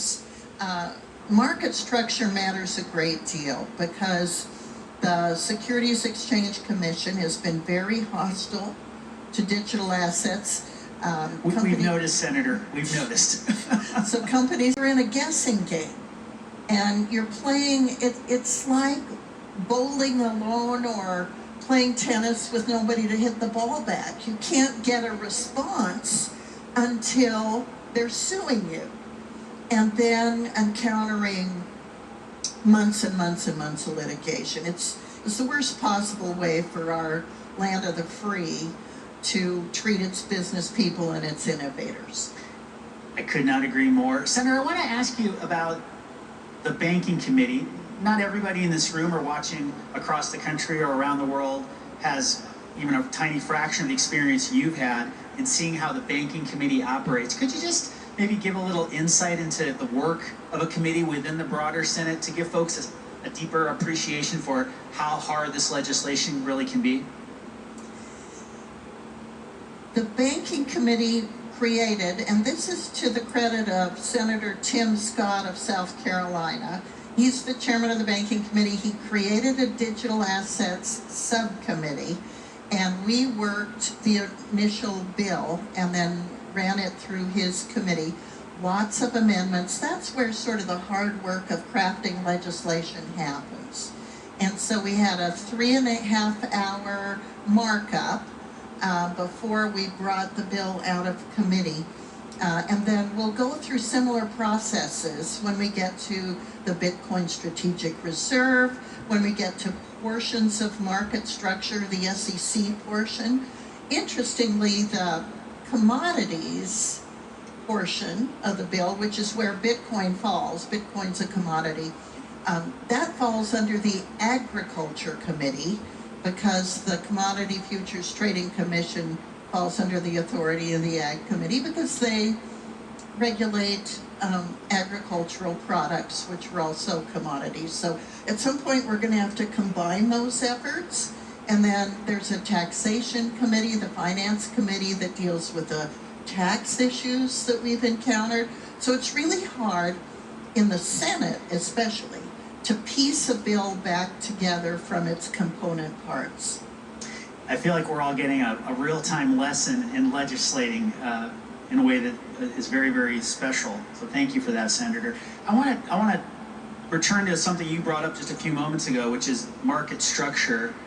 ways. Market structure matters a great deal because the Securities Exchange Commission has been very hostile to digital assets. We've noticed, Senator. We've noticed. So companies are in a guessing game, and you're playing. It's like bowling alone or playing tennis with nobody to hit the ball back. You can't get a response until they're suing you, and then encountering months and months and months of litigation. It's the worst possible way for our land of the free to treat its business people and its innovators. I could not agree more. Senator, I want to ask you about the Banking Committee. Not everybody in this room or watching across the country or around the world has even a tiny fraction of the experience you've had in seeing how the Banking Committee operates. Could you just maybe give a little insight into the work of a committee within the broader Senate to give folks a deeper appreciation for how hard this legislation really can be? The Banking Committee created, and this is to the credit of Senator Tim Scott of South Carolina. He's the chairman of the Banking Committee. He created a digital assets subcommittee, and we worked the initial bill and then ran it through his committee. Lots of amendments. That's where sort of the hard work of crafting legislation happens. And so we had a 3.5-hour markup before we brought the bill out of committee. And then we'll go through similar processes when we get to the Bitcoin Strategic Reserve, when we get to portions of market structure, the SEC portion. Interestingly, the commodities portion of the bill, which is where Bitcoin falls, Bitcoin's a commodity, that falls under the Agriculture Committee, because the Commodity Futures Trading Commission falls under the authority of the Ag Committee because they regulate agricultural products, which are also commodities. So at some point we're going to have to combine those efforts. And then there's a taxation committee, the finance committee, that deals with the tax issues that we've encountered. So it's really hard in the Senate especially to piece a bill back together from its component parts. I feel like we're all getting a real-time lesson in legislating in a way that is very, very special. So thank you for that, Senator. I want to return to something you brought up just a few moments ago, which is market structure.